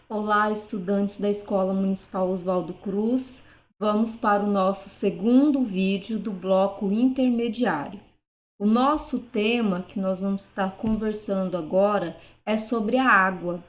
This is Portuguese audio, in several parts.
Olá, estudantes da Escola Municipal Oswaldo Cruz. Vamos para o nosso segundo vídeo do bloco intermediário. O nosso tema que nós vamos estar conversando agora é sobre a água.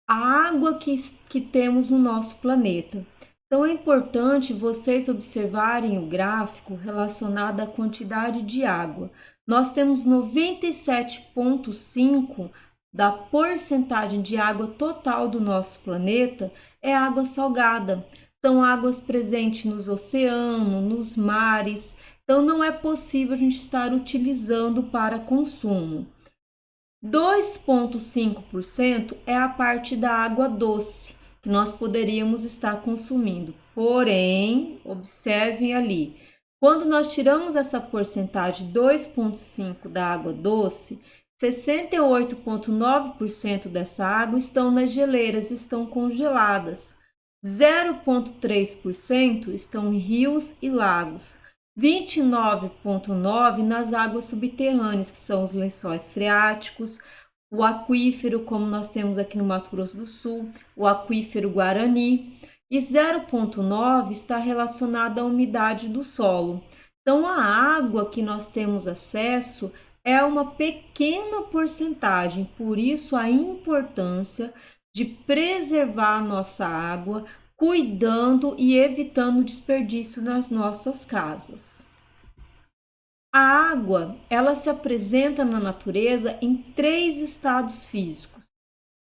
A água que temos no nosso planeta. Então é importante vocês observarem o gráfico relacionado à quantidade de água. Nós temos 97,5% da porcentagem de água total do nosso planeta é água salgada. São águas presentes nos oceanos, nos mares. Então não é possível a gente estar utilizando para consumo. 2,5% é a parte da água doce que nós poderíamos estar consumindo. Porém, observem ali, quando nós tiramos essa porcentagem 2,5% da água doce, 68,9% dessa água estão nas geleiras, estão congeladas. 0,3% estão em rios e lagos. 29,9% nas águas subterrâneas, que são os lençóis freáticos, o aquífero, como nós temos aqui no Mato Grosso do Sul, o aquífero Guarani, e 0,9% está relacionado à umidade do solo. Então, a água que nós temos acesso é uma pequena porcentagem, por isso a importância de preservar a nossa água, cuidando e evitando desperdício nas nossas casas. A água, ela se apresenta na natureza em 3 estados físicos.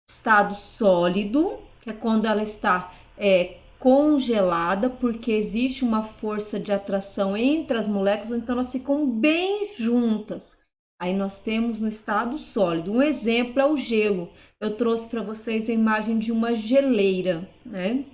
Estado sólido, que é quando ela está congelada, porque existe uma força de atração entre as moléculas, então elas ficam bem juntas. Aí nós temos no estado sólido. Um exemplo é o gelo. Eu trouxe para vocês a imagem de uma geleira, né?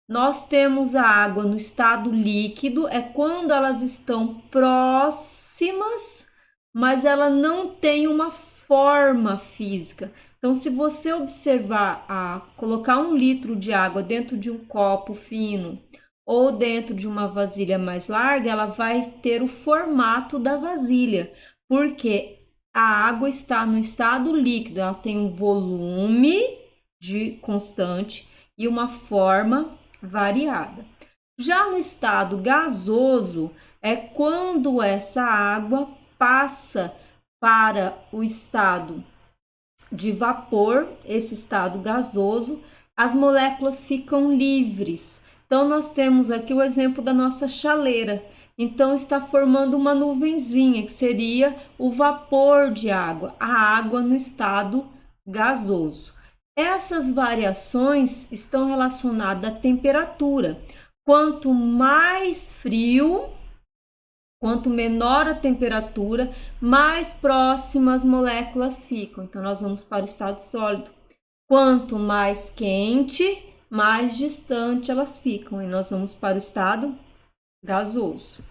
Nós temos a água no estado líquido, é quando elas estão próximas, mas ela não tem uma forma física. Então, se você observar colocar 1 litro de água dentro de um copo fino ou dentro de uma vasilha mais larga, ela vai ter o formato da vasilha, porque a água está no estado líquido, ela tem um volume constante e uma forma variada. Já no estado gasoso, é quando essa água passa para o estado de vapor, esse estado gasoso, as moléculas ficam livres. Então, nós temos aqui o exemplo da nossa chaleira. Então, está formando uma nuvenzinha, que seria o vapor de água, a água no estado gasoso. Essas variações estão relacionadas à temperatura. Quanto mais frio, quanto menor a temperatura, mais próximas as moléculas ficam. Então, nós vamos para o estado sólido. Quanto mais quente, mais distante elas ficam. E nós vamos para o estado gasoso.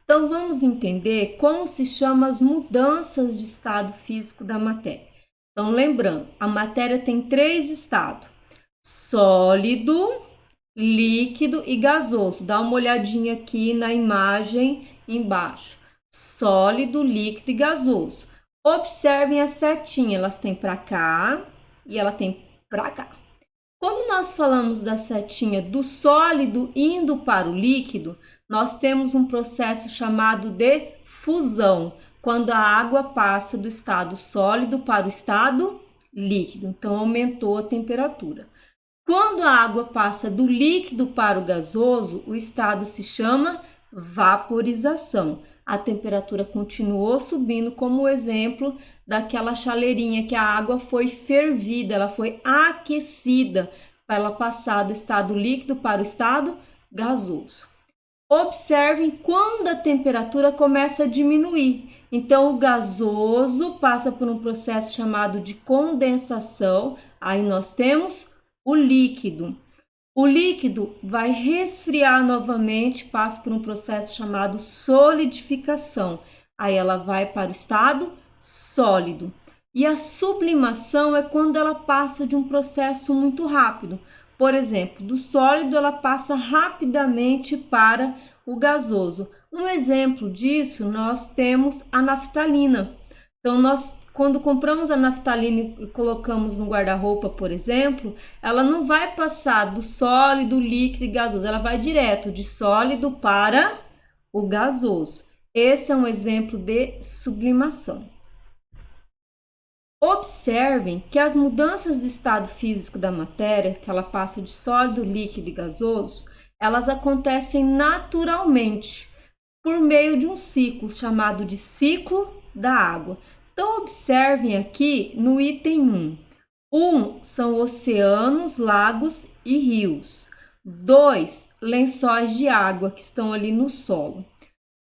Então, vamos entender como se chamam as mudanças de estado físico da matéria. Então, lembrando, a matéria tem 3 estados: sólido, líquido e gasoso. Dá uma olhadinha aqui na imagem embaixo. Sólido, líquido e gasoso. Observem a setinha, elas têm para cá e ela tem para cá. Quando nós falamos da setinha do sólido indo para o líquido, nós temos um processo chamado de fusão, quando a água passa do estado sólido para o estado líquido. Então, aumentou a temperatura. Quando a água passa do líquido para o gasoso, o estado se chama vaporização. A temperatura continuou subindo, como o exemplo daquela chaleirinha que a água foi fervida, ela foi aquecida para ela passar do estado líquido para o estado gasoso. Observem quando a temperatura começa a diminuir. Então, o gasoso passa por um processo chamado de condensação. Aí nós temos o líquido. O líquido vai resfriar novamente, passa por um processo chamado solidificação. Aí ela vai para o estado sólido. E a sublimação é quando ela passa de um processo muito rápido. Por exemplo, do sólido ela passa rapidamente para o gasoso. Um exemplo disso, nós temos a naftalina. Então, nós quando compramos a naftalina e colocamos no guarda-roupa, por exemplo, ela não vai passar do sólido, líquido e gasoso, ela vai direto de sólido para o gasoso. Esse é um exemplo de sublimação. Observem que as mudanças de estado físico da matéria, que ela passa de sólido, líquido e gasoso, elas acontecem naturalmente por meio de um ciclo chamado de ciclo da água. Então, observem aqui no item 1. 1 são oceanos, lagos e rios. 2, lençóis de água que estão ali no solo.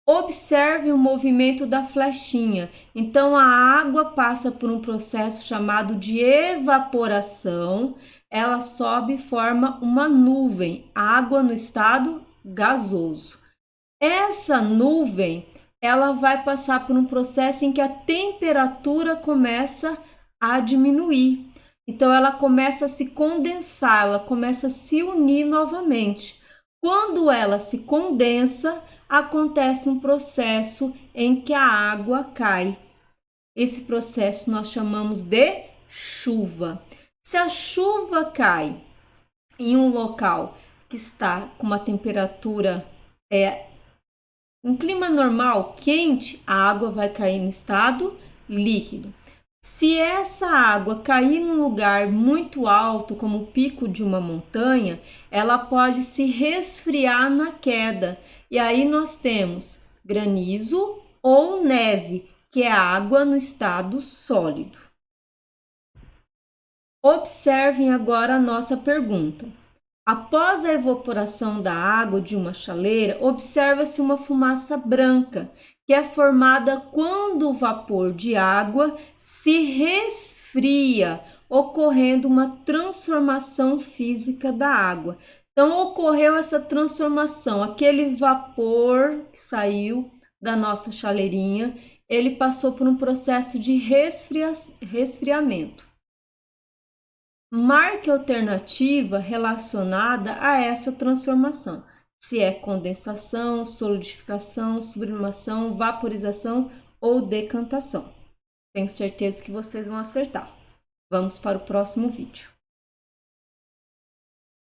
Observe o movimento da flechinha. Então, a água passa por um processo chamado de evaporação. Ela sobe e forma uma nuvem, água no estado gasoso. Essa nuvem, ela vai passar por um processo em que a temperatura começa a diminuir. Então, ela começa a se condensar, ela começa a se unir novamente. Quando ela se condensa, acontece um processo em que a água cai. Esse processo nós chamamos de chuva. Se a chuva cai em um local que está com uma temperatura, um clima normal, quente, a água vai cair no estado líquido. Se essa água cair num lugar muito alto, como o pico de uma montanha, ela pode se resfriar na queda. E aí nós temos granizo ou neve, que é água no estado sólido. Observem agora a nossa pergunta. Após a evaporação da água de uma chaleira, observa-se uma fumaça branca, que é formada quando o vapor de água se resfria, ocorrendo uma transformação física da água. Então, ocorreu essa transformação, aquele vapor que saiu da nossa chaleirinha, ele passou por um processo de resfriamento. Marque a alternativa relacionada a essa transformação, se é condensação, solidificação, sublimação, vaporização ou decantação. Tenho certeza que vocês vão acertar. Vamos para o próximo vídeo.